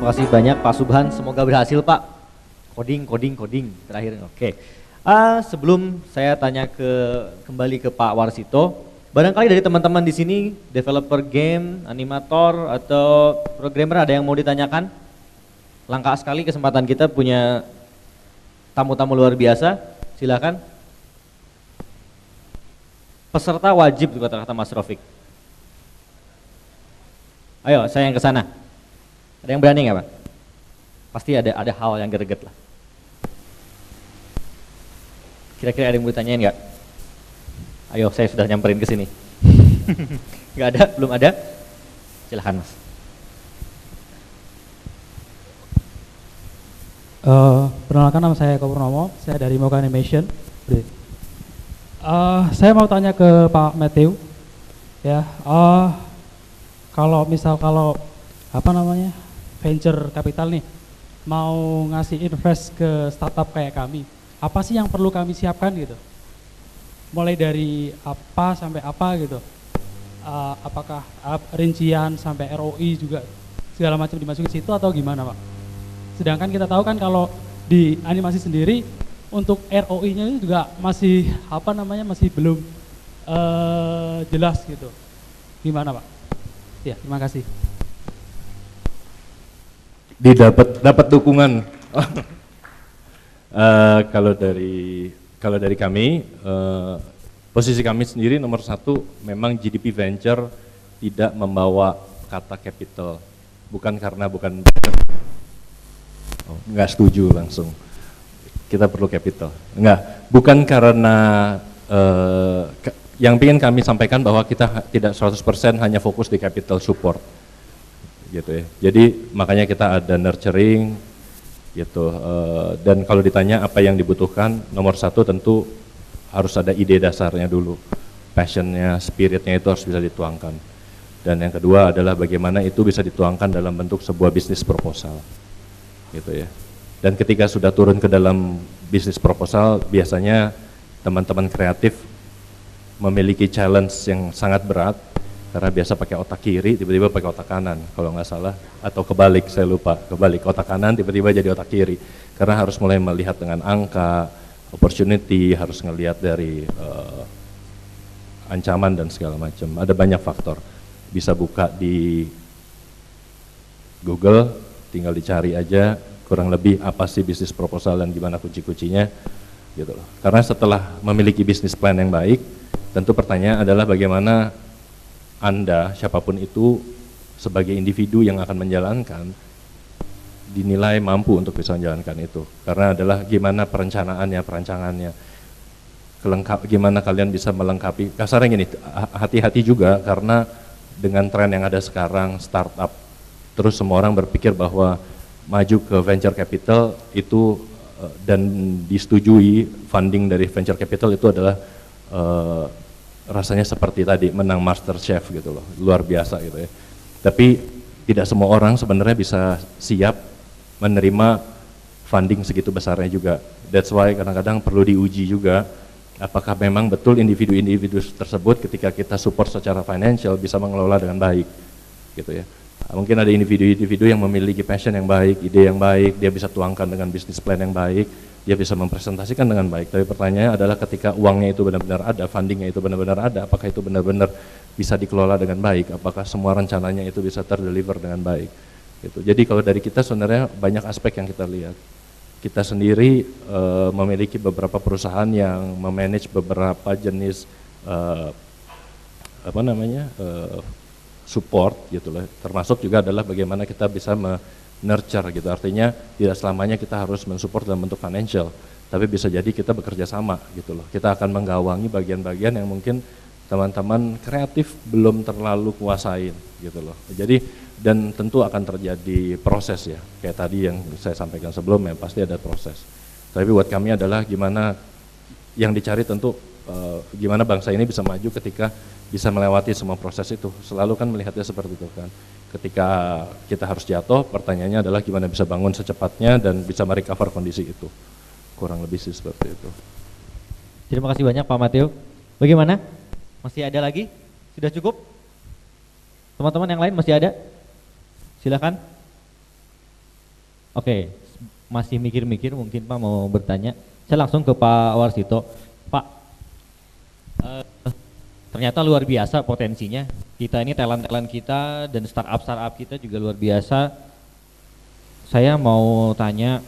Terima kasih banyak Pak Subhan, semoga berhasil Pak. Coding terakhir. Oke. Sebelum saya tanya kembali ke Pak Warsito, barangkali dari teman-teman di sini developer game, animator atau programmer ada yang mau ditanyakan? Langka sekali kesempatan kita punya tamu-tamu luar biasa. Silakan. Peserta wajib kata Mas Rofik. Ayo, saya yang ke sana. Ada yang berani nggak Pak? Pasti ada hal yang greget lah. Kira-kira ada yang mau ditanyain nggak? Ayo, saya sudah nyamperin ke sini. Nggak ada, belum ada. Silahkan Mas. Perkenalkan, nama saya Eko Purnomo, saya dari Mocha Animation. Saya mau tanya ke Pak Matthew, ya. Kalau venture capital nih mau ngasih invest ke startup kayak kami, apa sih yang perlu kami siapkan gitu? Mulai dari apa sampai apa gitu? Apakah rincian sampai ROI juga segala macam dimasukin situ atau gimana Pak? Sedangkan kita tahu kan kalau di animasi sendiri untuk ROI-nya itu juga masih masih belum jelas gitu. Gimana Pak? Ya, terima kasih. Dapat dukungan. Kalau dari kami, posisi kami sendiri nomor satu memang GDP Venture tidak membawa kata capital, bukan nggak setuju langsung. Kita perlu capital, bukan karena yang ingin kami sampaikan bahwa kita tidak 100% hanya fokus di capital support. Gitu ya. Jadi makanya kita ada nurturing gitu, dan kalau ditanya apa yang dibutuhkan, nomor satu tentu harus ada ide dasarnya dulu, passionnya, spiritnya itu harus bisa dituangkan, dan yang kedua adalah bagaimana itu bisa dituangkan dalam bentuk sebuah bisnis proposal gitu ya. Dan ketika sudah turun ke dalam bisnis proposal, biasanya teman-teman kreatif memiliki challenge yang sangat berat. Karena biasa pakai otak kiri, tiba-tiba pakai otak kanan, kalau nggak salah, atau kebalik, saya lupa, kebalik, otak kanan tiba-tiba jadi otak kiri. Karena harus mulai melihat dengan angka, opportunity, harus ngelihat dari ancaman dan segala macam. Ada banyak faktor. Bisa buka di Google, tinggal dicari aja, kurang lebih apa sih bisnis proposal dan gimana kunci-kuncinya, gitu loh. Karena setelah memiliki bisnis plan yang baik, tentu pertanyaan adalah bagaimana Anda, siapapun itu, sebagai individu yang akan menjalankan, dinilai mampu untuk bisa menjalankan itu. Karena adalah gimana perancangannya, gimana kalian bisa melengkapi. Kasarnya gini, hati-hati juga karena dengan tren yang ada sekarang, startup, terus semua orang berpikir bahwa maju ke venture capital itu dan disetujui funding dari venture capital itu adalah rasanya seperti tadi menang Master Chef gitu loh, luar biasa gitu ya. Tapi tidak semua orang sebenarnya bisa siap menerima funding segitu besarnya juga. That's why kadang-kadang perlu diuji juga apakah memang betul individu-individu tersebut ketika kita support secara financial bisa mengelola dengan baik gitu ya. Mungkin ada individu-individu yang memiliki passion yang baik, ide yang baik, dia bisa tuangkan dengan bisnis plan yang baik, dia bisa mempresentasikan dengan baik. Tapi pertanyaannya adalah ketika uangnya itu benar-benar ada, fundingnya itu benar-benar ada, apakah itu benar-benar bisa dikelola dengan baik, apakah semua rencananya itu bisa terdeliver dengan baik. Gitu. Jadi kalau dari kita sebenarnya banyak aspek yang kita lihat. Kita sendiri memiliki beberapa perusahaan yang memanage beberapa jenis support gitu loh. Termasuk juga adalah bagaimana kita bisa nurture gitu, artinya tidak selamanya kita harus mensupport dalam bentuk financial, tapi bisa jadi kita bekerja sama gitu loh. Kita akan menggawangi bagian-bagian yang mungkin teman-teman kreatif belum terlalu kuasain gitu loh. Jadi dan tentu akan terjadi proses ya, kayak tadi yang saya sampaikan sebelumnya, pasti ada proses. Tapi buat kami adalah gimana yang dicari tentu gimana bangsa ini bisa maju ketika bisa melewati semua proses itu. Selalu kan melihatnya seperti itu kan. Ketika kita harus jatuh, pertanyaannya adalah gimana bisa bangun secepatnya dan bisa merecover kondisi itu. Kurang lebih sih seperti itu. Terima kasih banyak Pak Matthew. Bagaimana? Masih ada lagi? Sudah cukup? Teman-teman yang lain masih ada? Silakan. Oke, masih mikir-mikir mungkin Pak mau bertanya. Saya langsung ke Pak Warsito. Pak, ternyata luar biasa potensinya. Kita ini talent-talent kita dan startup kita juga luar biasa. Saya mau tanya,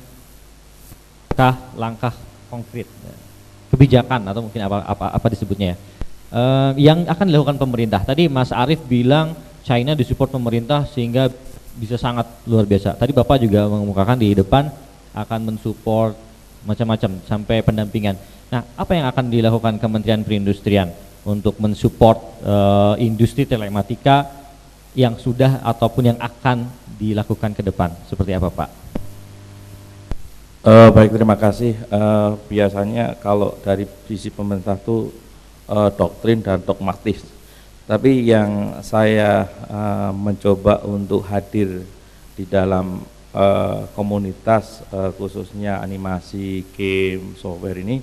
langkah konkret, kebijakan atau mungkin apa disebutnya ya, yang akan dilakukan pemerintah. Tadi Mas Arief bilang China disupport pemerintah sehingga bisa sangat luar biasa. Tadi Bapak juga mengemukakan di depan akan mensupport macam-macam sampai pendampingan. Nah, apa yang akan dilakukan Kementerian Perindustrian untuk mensupport industri telematika yang sudah ataupun yang akan dilakukan ke depan? Seperti apa Pak? Baik, terima kasih. Biasanya kalau dari sisi pemerintah itu doktrin dan dogmatis. Tapi yang saya mencoba untuk hadir di dalam komunitas khususnya animasi, game, software ini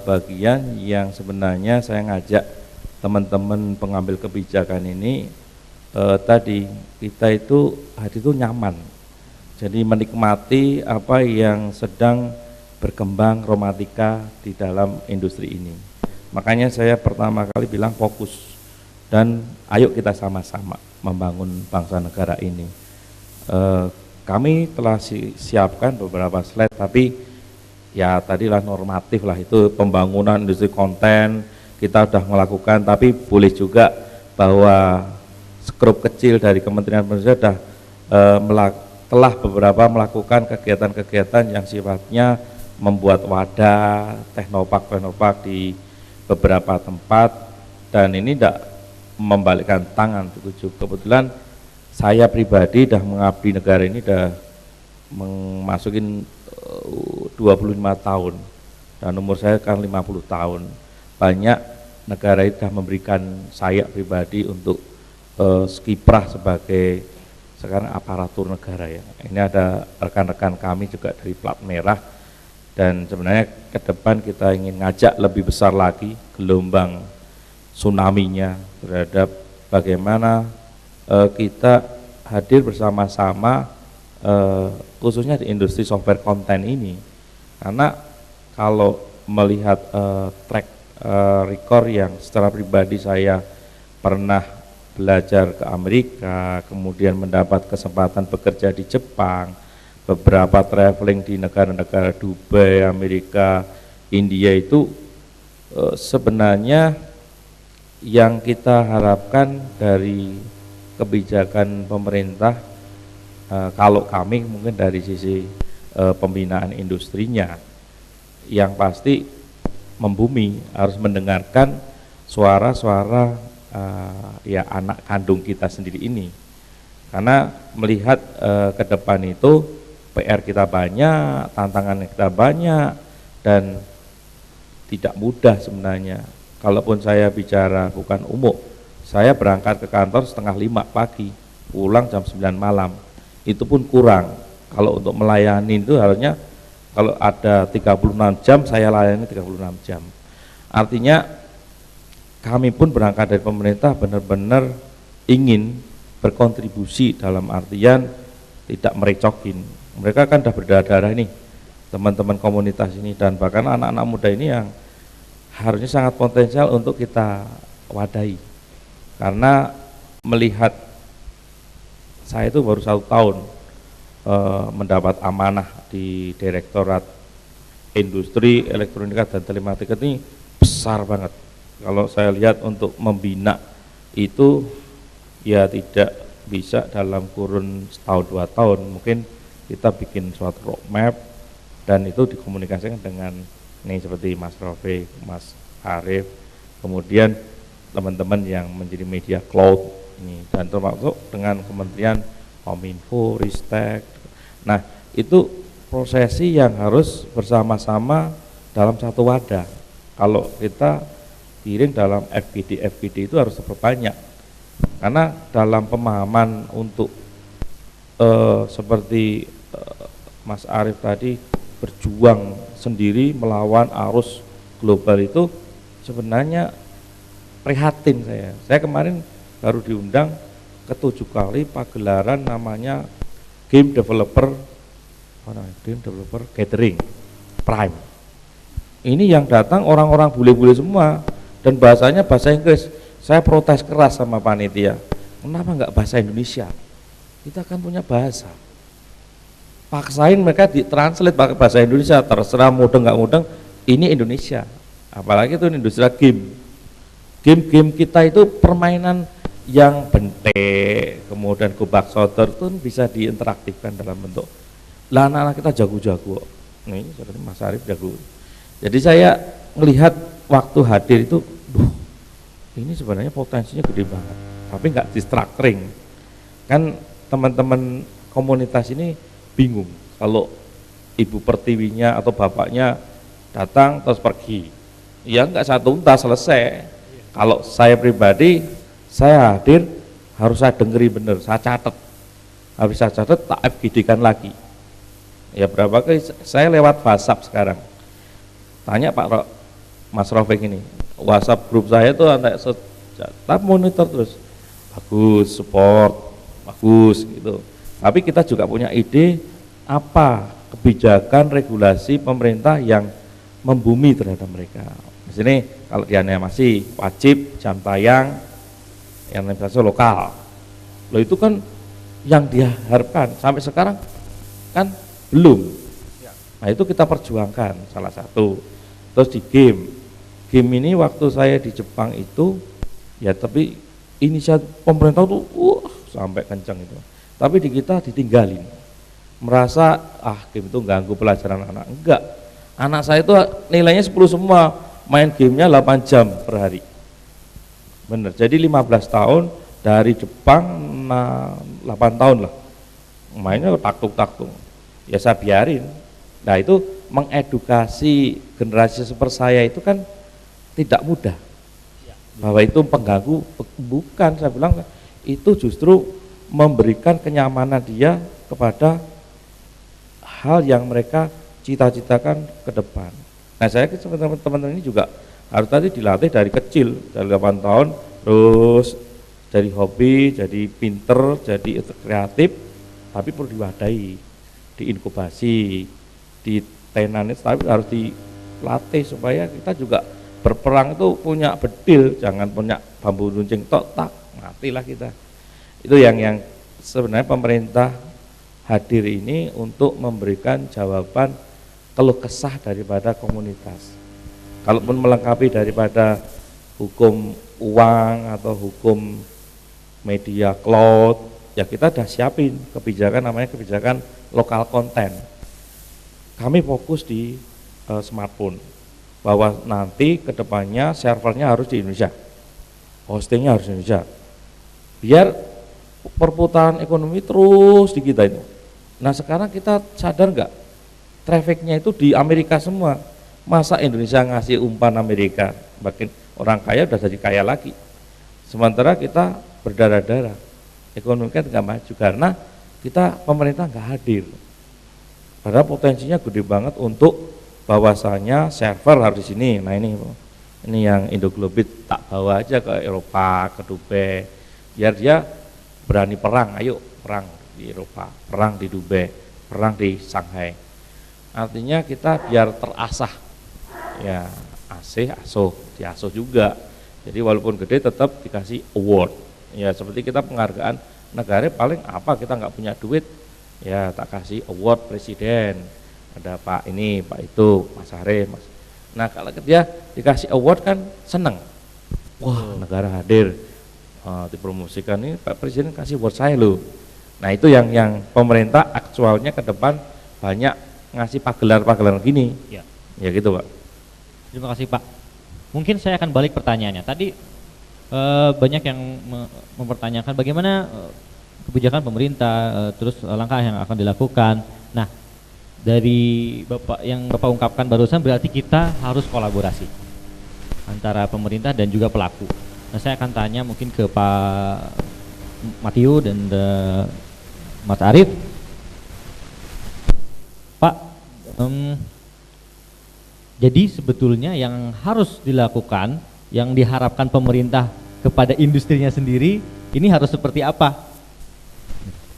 bagian yang sebenarnya saya ngajak teman-teman pengambil kebijakan ini tadi kita itu hadir itu nyaman. Jadi menikmati apa yang sedang berkembang romantika di dalam industri ini. Makanya saya pertama kali bilang fokus. Dan ayo kita sama-sama membangun bangsa negara ini. Kami telah siapkan beberapa slide, tapi ya tadilah normatif lah, itu pembangunan industri konten kita sudah melakukan, tapi boleh juga bahwa skrup kecil dari Kementerian Perindustrian telah beberapa melakukan kegiatan-kegiatan yang sifatnya membuat wadah teknopark di beberapa tempat, dan ini tidak membalikkan tangan begitu. Kebetulan saya pribadi dah mengabdi negara ini dah memasukin 25 tahun dan umur saya kan 50 tahun. Banyak negara itu dah memberikan saya pribadi untuk kiprah sebagai sekarang aparatur negara ya. Ini ada rekan-rekan kami juga dari plat merah, dan sebenarnya ke depan kita ingin ngajak lebih besar lagi gelombang tsunami-nya terhadap bagaimana kita hadir bersama-sama khususnya di industri software konten ini. Karena kalau melihat track record yang secara pribadi saya pernah belajar ke Amerika, kemudian mendapat kesempatan bekerja di Jepang, beberapa traveling di negara-negara Dubai, Amerika, India, itu sebenarnya yang kita harapkan dari kebijakan pemerintah, kalau kami mungkin dari sisi pembinaan industrinya, yang pasti membumi, harus mendengarkan suara-suara ya anak kandung kita sendiri ini. Karena melihat ke depan itu PR kita banyak, tantangan kita banyak, dan tidak mudah sebenarnya. Kalaupun saya bicara bukan umum, saya berangkat ke kantor 4:30 pagi, pulang jam 9 malam, itu pun kurang. Kalau untuk melayani itu harusnya kalau ada 36 jam, saya layani 36 jam. Artinya kami pun berangkat dari pemerintah benar-benar ingin berkontribusi dalam artian tidak merecokin. Mereka kan sudah berdarah-darah ini, teman-teman komunitas ini, dan bahkan anak-anak muda ini yang harusnya sangat potensial untuk kita wadahi. Karena melihat saya itu baru 1 tahun mendapat amanah di Direktorat Industri Elektronika dan Telematika, ini besar banget. Kalau saya lihat untuk membina itu ya tidak bisa dalam kurun 1-2 tahun, mungkin kita bikin suatu roadmap dan itu dikomunikasikan dengan ini seperti Mas Rofi, Mas Arief, kemudian teman-teman yang menjadi media cloud ini, dan termasuk dengan Kementerian Kominfo, Ristek. Nah, itu prosesi yang harus bersama-sama dalam satu wadah. Kalau kita giring dalam FGD itu harus diperbanyak, karena dalam pemahaman untuk seperti Mas Arief tadi berjuang sendiri melawan arus global, itu sebenarnya prihatin saya. Saya kemarin baru diundang ke 7 kali pagelaran namanya Game Developer Game developer catering Prime. Ini yang datang orang-orang bule-bule semua dan bahasanya bahasa Inggris. Saya protes keras sama panitia. Kenapa nggak bahasa Indonesia? Kita kan punya bahasa. Paksain mereka ditranslate pakai bahasa Indonesia, terserah mudeng nggak mudeng, ini Indonesia. Apalagi itu industri game. Game-game kita itu permainan yang bentek, kemudian gobak soter itu bisa diinteraktifkan dalam bentuk. Lah anak-anak kita jago-jago. Nih, seperti Mas Arief jago. Jadi saya melihat waktu hadir itu, ini sebenarnya potensinya gede banget, tapi nggak distructuring. Kan teman-teman komunitas ini bingung kalau ibu pertiwinya atau bapaknya datang terus pergi, ya nggak satu tuntas selesai. Kalau saya pribadi, saya hadir harus saya dengeri bener, saya catat, habis saya catat tak FGD-kan lagi. Ya berapa kali saya lewat WhatsApp sekarang, tanya Mas Rafiq ini, WhatsApp grup saya itu anak tetap monitor terus, bagus, support, bagus gitu. Tapi kita juga punya ide apa kebijakan regulasi pemerintah yang membumi terhadap mereka. Di sini kalau di animasi wajib jam tayang yang animasi lokal. Loh itu kan yang diharapkan sampai sekarang kan belum. Nah itu kita perjuangkan salah satu. Terus di game ini waktu saya di Jepang itu ya tapi inisiatif pemerintah tuh sampai kencang itu. Tapi di kita ditinggalin, merasa game itu ganggu pelajaran anak. Enggak, anak saya itu nilainya 10 semua, main gamenya 8 jam per hari. Bener, jadi 15 tahun dari Jepang 8 tahun lah, mainnya taktuk-taktuk. Ya saya biarin. Nah itu mengedukasi generasi seperti saya itu kan tidak mudah. Bahwa itu pengganggu, bukan, saya bilang itu justru memberikan kenyamanan dia kepada hal yang mereka cita-citakan ke depan. Nah saya ke teman-teman ini juga harus tadi dilatih dari kecil, dari 8 tahun, terus dari hobi, jadi pinter, jadi kreatif, tapi perlu diwadahi, diinkubasi, ditenanis, tapi harus dilatih supaya kita juga berperang itu punya bedil, jangan punya bambu runcing tok tak, matilah kita. Itu yang sebenarnya pemerintah hadir ini untuk memberikan jawaban keluh kesah daripada komunitas. Kalaupun melengkapi daripada hukum uang atau hukum media cloud, ya kita sudah siapin kebijakan namanya kebijakan lokal konten. Kami fokus di smartphone, bahwa nanti kedepannya servernya harus di Indonesia, hostingnya harus di Indonesia, biar perputaran ekonomi terus di kita itu. Nah sekarang kita sadar nggak, trafficnya itu di Amerika semua. Masa Indonesia ngasih umpan Amerika, makin orang kaya udah jadi kaya lagi. Sementara kita berdarah-darah, ekonomi kan nggak maju karena kita pemerintah nggak hadir. Padahal potensinya gede banget untuk bahwasanya server harus di sini. Nah ini yang Indoglobit tak bawa aja ke Eropa, ke Dubai, biar dia berani perang, ayo perang di Eropa, perang di Dubai, perang di Shanghai. Artinya kita biar terasah, ya diasuh juga. Jadi walaupun gede tetap dikasih award. Ya seperti kita penghargaan negara paling apa kita nggak punya duit, ya tak kasih award presiden. Ada Pak ini, Pak itu, Mas Arief, Mas. Nah kalau dia dikasih award kan seneng. Wah negara hadir. Dipromosikan ini Pak Presiden kasih buat saya loh. Nah itu yang pemerintah aktualnya ke depan banyak ngasih pagelaran gini. Ya gitu Pak. Terima kasih Pak. Mungkin saya akan balik pertanyaannya. Tadi banyak yang mempertanyakan bagaimana kebijakan pemerintah, terus langkah yang akan dilakukan. Nah dari Bapak yang Bapak ungkapkan barusan berarti kita harus kolaborasi antara pemerintah dan juga pelaku. Nah, saya akan tanya mungkin ke Pak Matthew dan Mas Arief. Pak, jadi sebetulnya yang harus dilakukan, yang diharapkan pemerintah kepada industrinya sendiri, ini harus seperti apa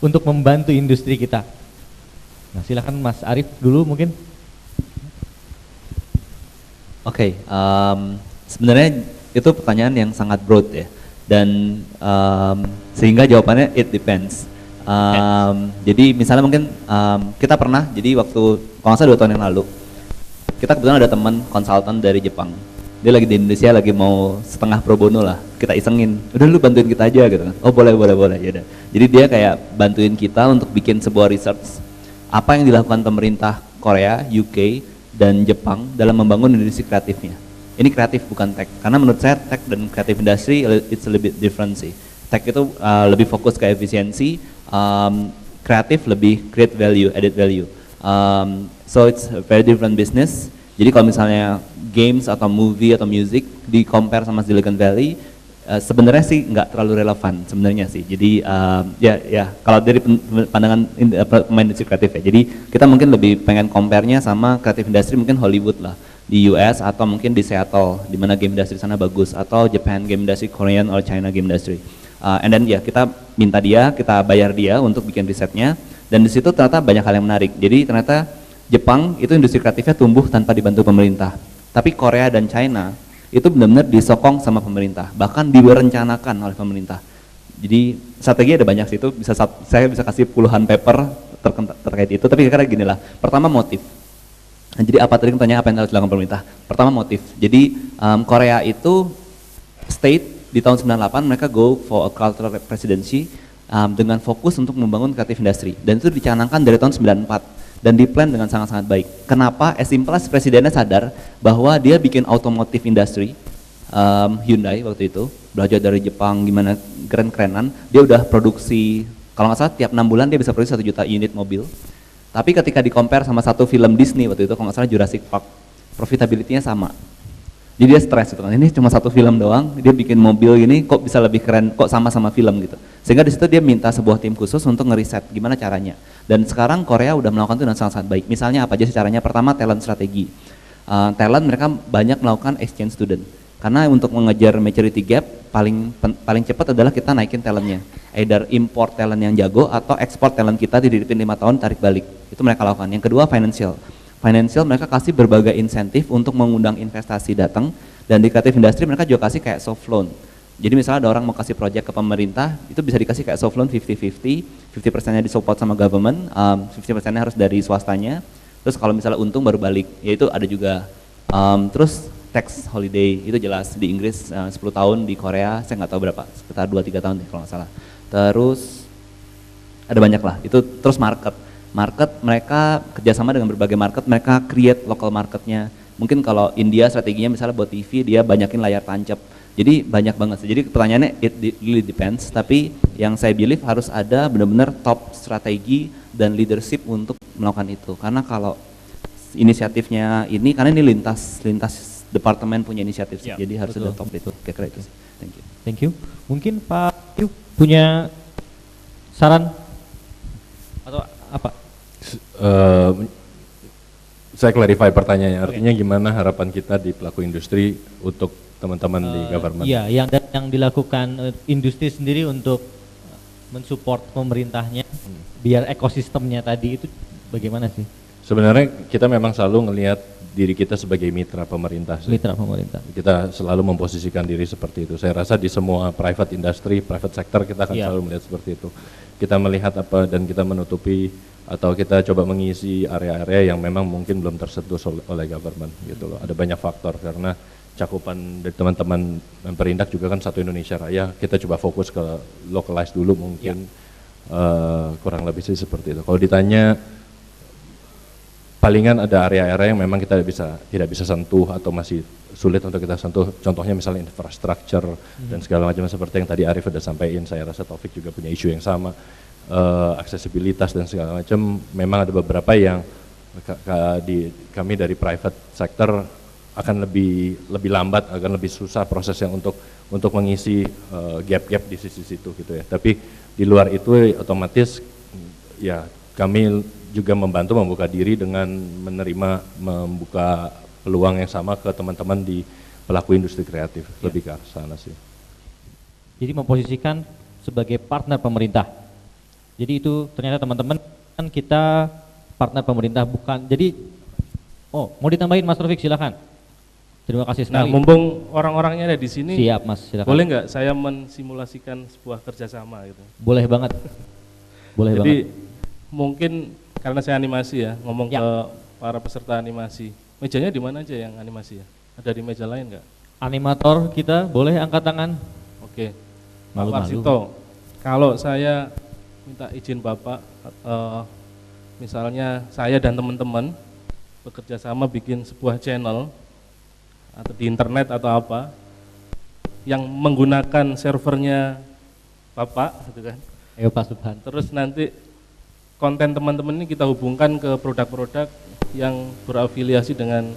untuk membantu industri kita? Nah, silakan Mas Arif dulu mungkin. Oke, sebenarnya itu pertanyaan yang sangat broad ya, dan sehingga jawabannya it depends. Jadi misalnya mungkin kita pernah, jadi waktu kalau nggak salah 2 tahun yang lalu, kita kebetulan ada teman konsultan dari Jepang. Dia lagi di Indonesia, lagi mau setengah pro bono lah, kita isengin, udah lu bantuin kita aja gitu kan. Oh boleh, ya udah. Jadi dia kayak bantuin kita untuk bikin sebuah research apa yang dilakukan pemerintah Korea, UK, dan Jepang dalam membangun industri kreatifnya. Ini kreatif bukan tech, karena menurut saya tech dan kreatif industry it's a little bit different sih. Tech itu lebih fokus ke efisiensi, kreatif lebih create value, added value. So it's a very different business. Jadi kalau misalnya games atau movie atau music di compare sama Silicon Valley, sebenarnya sih nggak terlalu relevan sebenarnya sih. Jadi ya kalau dari pandangan pemain industri kreatif ya. Jadi kita mungkin lebih pengen compare-nya sama kreatif industri mungkin Hollywood lah di US, atau mungkin di Seattle di mana game industry sana bagus, atau Japan game industry, Korean or China game industry. And then ya kita minta dia, kita bayar dia untuk bikin risetnya, dan di situ ternyata banyak hal yang menarik. Jadi ternyata Jepang itu industri kreatifnya tumbuh tanpa dibantu pemerintah. Tapi Korea dan China itu benar-benar disokong sama pemerintah, bahkan direncanakan oleh pemerintah. Jadi strategi ada banyak sih, itu bisa saya bisa kasih puluhan paper terkait itu, tapi kira-kira gini lah. Pertama motif. Nah, jadi apa tadi tanya apa yang harus dilakukan pemerintah? Pertama motif. Jadi Korea itu state di tahun 98 mereka go for a cultural presidency dengan fokus untuk membangun creative industry, dan itu dicanangkan dari tahun 94. Dan di-plan dengan sangat-sangat baik. Kenapa? As simple as presidennya sadar bahwa dia bikin automotive industry, Hyundai waktu itu, belajar dari Jepang gimana keren-kerenan, dia udah produksi, kalau nggak salah tiap 6 bulan dia bisa produksi 1 juta unit mobil. Tapi ketika di-compare sama satu film Disney waktu itu, kalau nggak salah Jurassic Park, profitability-nya sama. Jadi dia stres gitu kan, ini cuma 1 film doang, dia bikin mobil gini kok bisa lebih keren, kok sama-sama film gitu. Sehingga di situ dia minta sebuah tim khusus untuk ngeriset gimana caranya. Dan sekarang Korea udah melakukan itu dengan sangat-sangat baik. Misalnya apa aja sih caranya? Pertama talent strategi. Talent mereka banyak melakukan exchange student. Karena untuk mengejar maturity gap paling cepat adalah kita naikin talentnya. Either import talent yang jago atau export talent kita didipin 5 tahun tarik balik. Itu mereka lakukan. Yang kedua financial. Financial mereka kasih berbagai insentif untuk mengundang investasi datang, dan di creative industry mereka juga kasih kayak soft loan. Jadi misalnya ada orang mau kasih project ke pemerintah, itu bisa dikasih kayak soft loan 50-50, 50%-nya disupport sama government, 50%-nya harus dari swastanya. Terus kalau misalnya untung baru balik, yaitu ada juga. Terus tax holiday itu jelas di Inggris 10 tahun, di Korea saya nggak tahu berapa, sekitar 2-3 tahun deh kalau nggak salah. Terus ada banyak lah, itu terus market mereka kerjasama dengan berbagai market, mereka create local marketnya. Mungkin kalau India strateginya misalnya buat TV dia banyakin layar tancap, jadi banyak banget sih. Jadi pertanyaannya it really depends, tapi yang saya believe harus ada benar-benar top strategi dan leadership untuk melakukan itu. Karena kalau inisiatifnya ini, karena ini lintas departemen punya inisiatif sih, jadi harus ada top itu. Kira-kira itu. Thank you. Mungkin Pak Yu punya saran atau apa? Saya clarify pertanyaannya, artinya gimana harapan kita di pelaku industri untuk teman-teman di government? Iya, yang dilakukan industri sendiri untuk mensupport pemerintahnya biar ekosistemnya tadi itu bagaimana sih? Sebenarnya kita memang selalu ngelihat diri kita sebagai mitra pemerintah. Mitra pemerintah. Kita selalu memposisikan diri seperti itu. Saya rasa di semua private industry, private sector kita akan selalu melihat seperti itu. Kita melihat apa dan kita menutupi atau kita coba mengisi area-area yang memang mungkin belum tersentuh oleh government gitu loh. Ada banyak faktor karena cakupan dari teman-teman Perindak juga kan satu Indonesia Raya. Kita coba fokus ke localize dulu mungkin kurang lebih sih seperti itu. Kalau ditanya palingan ada area-area yang memang kita tidak bisa sentuh atau masih sulit untuk kita sentuh. Contohnya misalnya infrastruktur dan segala macam seperti yang tadi Arif sudah sampaikan. Saya rasa Taufik juga punya isu yang sama. Aksesibilitas dan segala macam. Memang ada beberapa yang kami dari private sector akan lebih lambat, akan lebih susah prosesnya untuk mengisi gap-gap di sisi situ gitu ya. Tapi di luar itu otomatis ya kami juga membuka diri dengan membuka peluang yang sama ke teman-teman di pelaku industri kreatif, lebih ke sana sih. Jadi memposisikan sebagai partner pemerintah. Jadi itu ternyata teman-teman kan kita partner pemerintah bukan. Jadi, mau ditambahin Mas Taufik, silakan. Terima kasih Nah, sekali. mumpung orang-orangnya ada di sini, Siap Mas, silakan. boleh nggak saya mensimulasikan sebuah kerjasama gitu? Boleh banget. Boleh Jadi banget. mungkin karena saya animasi ya, ngomong Ya. ke para peserta animasi. Mejanya di mana aja yang animasi ya? Ada di meja lain nggak? Animator kita boleh angkat tangan. Oke. Pak Malu-malu. Warsito, kalau saya minta izin Bapak, misalnya saya dan teman-teman bekerja sama bikin sebuah channel atau di internet atau apa yang menggunakan servernya Bapak gitu kan. Ayo Pak Subhan. Terus nanti konten teman-teman ini kita hubungkan ke produk-produk yang berafiliasi dengan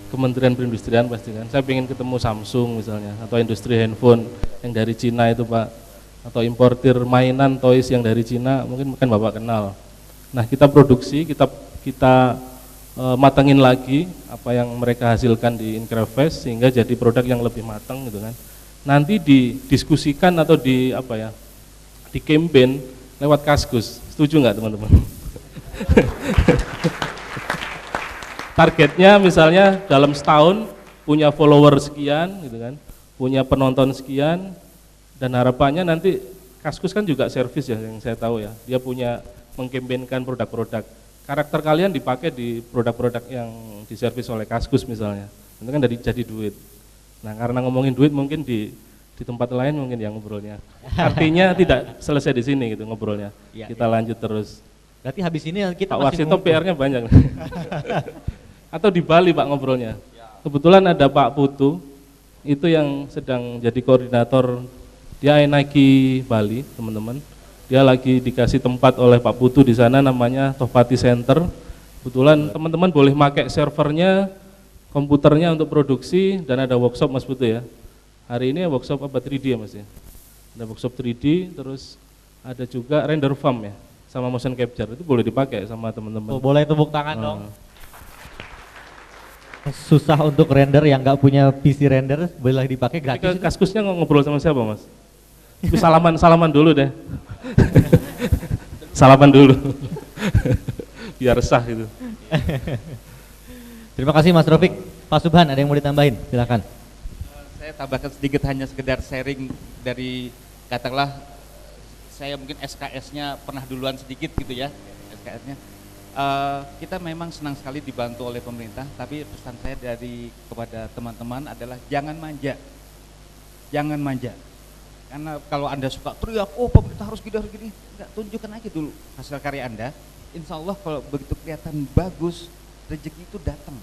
Kementerian Perindustrian pasti kan. Saya ingin ketemu Samsung misalnya, atau industri handphone yang dari Cina itu Pak, atau importir mainan toys yang dari Cina, mungkin kan Bapak kenal. Nah, kita produksi, kita matangin lagi apa yang mereka hasilkan di Increfest sehingga jadi produk yang lebih matang gitu kan. Nanti didiskusikan atau di campaign lewat Kaskus. Setuju nggak teman-teman? Targetnya misalnya dalam setahun punya follower sekian gitu kan, punya penonton sekian, dan harapannya nanti Kaskus kan juga servis ya yang saya tahu ya. Dia punya mengkampanyekan produk-produk. Karakter kalian dipakai di produk-produk yang diservis oleh Kaskus misalnya, itu kan jadi duit. Nah, karena ngomongin duit mungkin di tempat lain mungkin yang ngobrolnya. Artinya tidak selesai di sini gitu ngobrolnya. Ya, Kita lanjut terus. Berarti habis ini kita Pak masih Warsito PR-nya banyak. Atau di Bali Pak ngobrolnya. Kebetulan ada Pak Putu, itu yang sedang jadi koordinator, dia Nike Bali teman-teman. Dia lagi dikasih tempat oleh Pak Putu di sana namanya Tofati Center. Kebetulan teman-teman boleh pakai servernya, komputernya untuk produksi, dan ada workshop Mas Putu ya. Hari ini workshop 3D ya Mas ya. Ada workshop 3D, terus ada juga render farm ya, sama motion capture, itu boleh dipakai sama teman-teman. boleh tepuk tangan dong. Susah untuk render yang nggak punya PC render, boleh dipakai gratis. Kaskusnya ngobrol sama siapa Mas? Salaman dulu deh. Salaman dulu. Biar resah gitu. Terima kasih Mas Taufik. Pak Subhan, ada yang mau ditambahin? Silakan. Saya tambahkan sedikit, hanya sekedar sharing dari, katakanlah saya mungkin SKS-nya pernah duluan sedikit gitu ya, SKS-nya. Kita memang senang sekali dibantu oleh pemerintah, tapi pesan saya kepada teman-teman adalah jangan manja. Jangan manja. Karena kalau Anda suka teriak, oh pemerintah harus gini, enggak, tunjukkan aja dulu hasil karya Anda. Insya Allah kalau begitu kelihatan bagus, rezeki itu datang.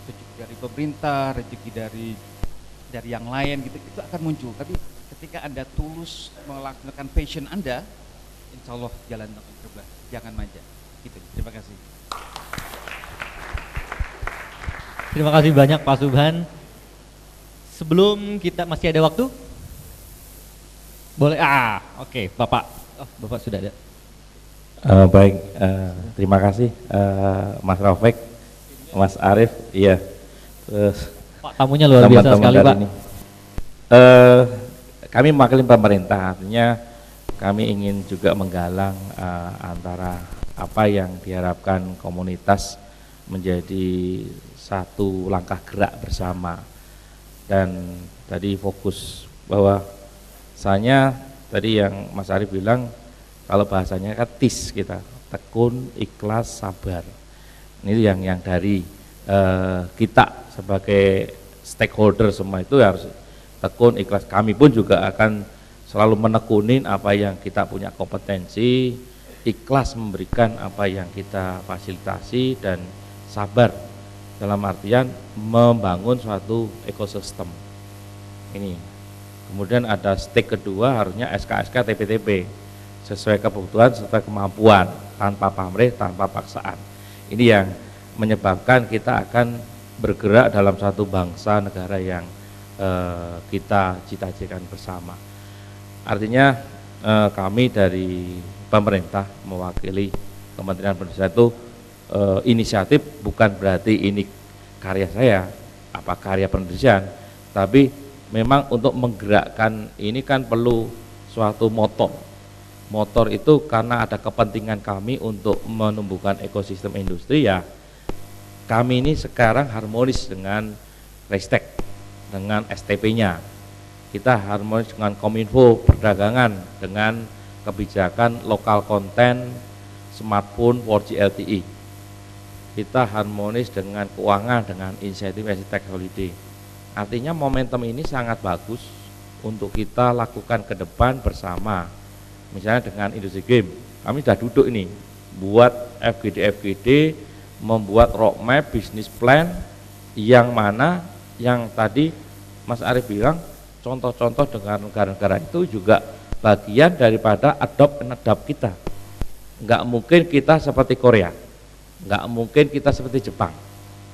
Rezeki dari pemerintah, rezeki dari yang lain gitu, itu akan muncul. Tapi ketika Anda tulus melaksanakan passion Anda, insya Allah jalan akan terbuka. Jangan manja. Gitu. Terima kasih. Terima kasih banyak Pak Subhan. Sebelum kita masih ada waktu? Boleh, oke, Bapak. Oh, Bapak sudah ada. Baik, terima kasih Mas Raufik, Mas Arief, iya. Pak, tamunya luar biasa sekali Pak. Ini. Kami mewakili pemerintah, artinya kami ingin juga menggalang antara apa yang diharapkan komunitas menjadi satu langkah gerak bersama. Dan tadi fokus bahwa misalnya tadi yang Mas Arief bilang, kalau bahasanya kan TIS kita, tekun, ikhlas, sabar. Ini yang dari kita sebagai stakeholder semua itu harus tekun, ikhlas. Kami pun juga akan selalu menekunin apa yang kita punya kompetensi, ikhlas memberikan apa yang kita fasilitasi, dan sabar dalam artian membangun suatu ekosistem ini. Kemudian ada stake kedua, harusnya SKSK TPTP sesuai kebutuhan sesuai kemampuan, tanpa pamrih, tanpa paksaan. Ini yang menyebabkan kita akan bergerak dalam satu bangsa negara yang kita cita-citakan bersama. Artinya kami dari pemerintah mewakili Kementerian Perindustrian itu inisiatif bukan berarti ini karya saya, apa karya perindustrian, tapi memang untuk menggerakkan ini kan perlu suatu motor motor itu karena ada kepentingan kami untuk menumbuhkan ekosistem industri, ya kami ini sekarang harmonis dengan Ristek, dengan STP-nya. Kita harmonis dengan Kominfo Perdagangan, dengan kebijakan lokal konten, smartphone, 4G LTE. Kita harmonis dengan keuangan, dengan insentif tax holiday. Artinya momentum ini sangat bagus untuk kita lakukan ke depan bersama. Misalnya dengan industri game, kami sudah duduk ini, buat FGD, membuat roadmap, business plan, yang mana yang tadi Mas Arief bilang, contoh-contoh dengan negara-negara itu juga bagian daripada adopt kita. Nggak mungkin kita seperti Korea, nggak mungkin kita seperti Jepang,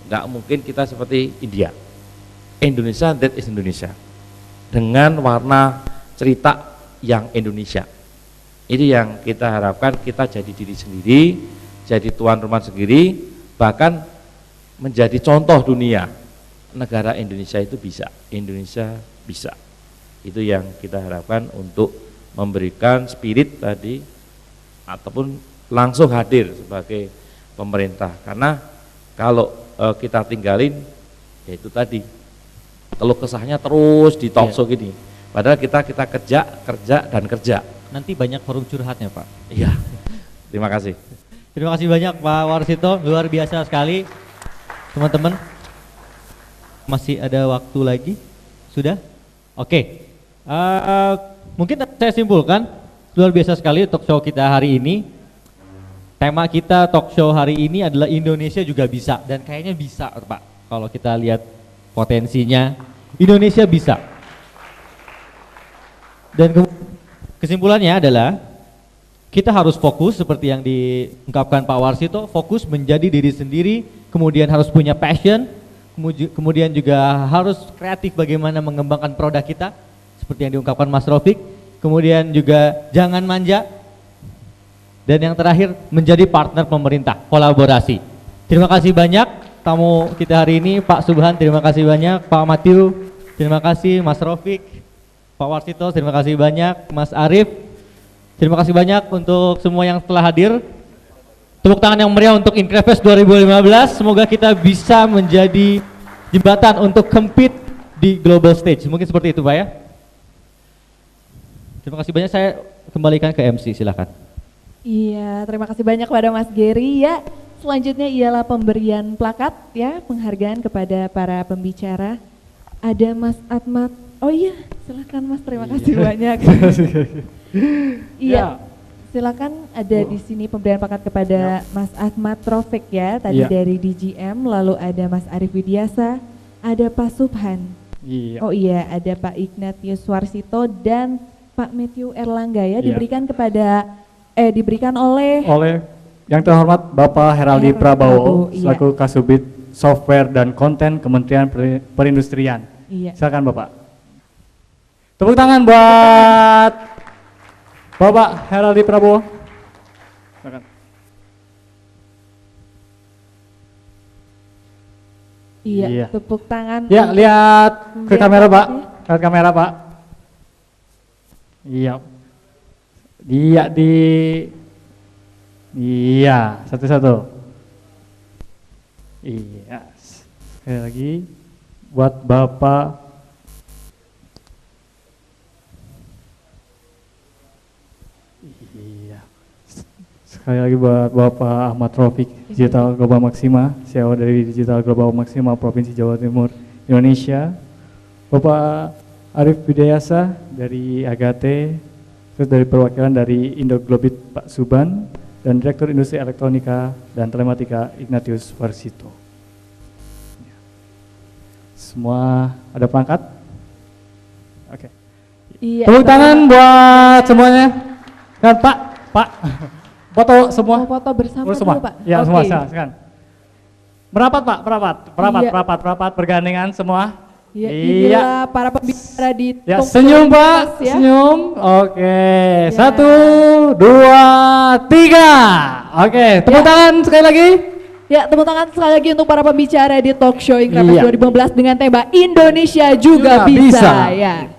nggak mungkin kita seperti India. Indonesia, that is Indonesia, dengan warna cerita yang Indonesia. Ini yang kita harapkan, kita jadi diri sendiri, jadi tuan rumah sendiri, bahkan menjadi contoh dunia. Negara Indonesia itu bisa, Indonesia bisa. Itu yang kita harapkan untuk memberikan spirit tadi, ataupun langsung hadir sebagai pemerintah. Karena kalau kita tinggalin, ya itu tadi, keluh kesahnya terus di talk show gini. Padahal kita kerja. Nanti banyak forum curhatnya Pak. Iya, terima kasih. Terima kasih banyak Pak Warsito, luar biasa sekali. Teman-teman, masih ada waktu lagi? Sudah? Oke. Mungkin saya simpulkan, luar biasa sekali talk show kita hari ini. Tema kita talk show hari ini adalah Indonesia juga bisa, dan kayaknya bisa Pak. Kalau kita lihat potensinya, Indonesia bisa. Dan kesimpulannya adalah kita harus fokus seperti yang diungkapkan Pak Warsito, fokus menjadi diri sendiri, kemudian harus punya passion, kemudian juga harus kreatif bagaimana mengembangkan produk kita, seperti yang diungkapkan Mas Rofik, kemudian juga jangan manja, dan yang terakhir menjadi partner pemerintah, kolaborasi. Terima kasih banyak tamu kita hari ini, Pak Subhan, terima kasih banyak, Pak Matthew, terima kasih, Mas Rofik, Pak Warsito, terima kasih banyak, Mas Arief, terima kasih banyak untuk semua yang telah hadir. Tepuk tangan yang meriah untuk Increfest 2015, semoga kita bisa menjadi jembatan untuk compete di global stage. Mungkin seperti itu Pak ya. Terima kasih banyak, saya kembalikan ke MC, silakan. Iya, terima kasih banyak kepada Mas Gary ya. Selanjutnya ialah pemberian plakat ya, penghargaan kepada para pembicara. Ada Mas Ahmad. Oh iya, silakan Mas, terima kasih banyak. Iya, silakan ada di sini pemberian plakat kepada Mas Ahmad Rofik ya, tadi dari DGM, lalu ada Mas Arief Widiasa, ada Pak Subhan. Oh iya, ada Pak Ignatius Warsito dan Pak Matthew Erlangga ya, diberikan oleh yang terhormat Bapak Heraldi Prabowo selaku Kasubit Software dan Konten Kementerian Perindustrian. Silakan Bapak. Tepuk tangan buat Bapak Heraldi Prabowo. Silakan. Iya, tepuk tangan. Ya, lihat ke kamera Pak. Lihat kamera Pak. Iya. Iya, satu-satu. Iya. Sekali lagi buat Bapak sekali lagi buat Bapak Ahmad Rofik, Digital Global Maxima, CEO dari Digital Global Maxima Provinsi Jawa Timur, Indonesia. Bapak Arief Widiasa dari Agate, terus dari perwakilan dari Indoglobit Pak Suban, dan Direktur Industri Elektronika dan Telematika Ignatius Warsito. Semua ada perangkat? Oke. Iya, tepuk tangan buat semuanya. Dan Pak. Foto semua? Foto bersama semua dulu Pak. Ya semua, silakan. Merapat Pak, merapat, bergandengan semua. Iya, para pembicara di ya, senyum Pak, ya. Senyum. Oke, 1, 2, 3. Oke, tepuk tangan sekali lagi. Ya, tepuk tangan sekali lagi untuk para pembicara di Talk Show Increfest 2015 dengan tema Indonesia juga bisa. Ya.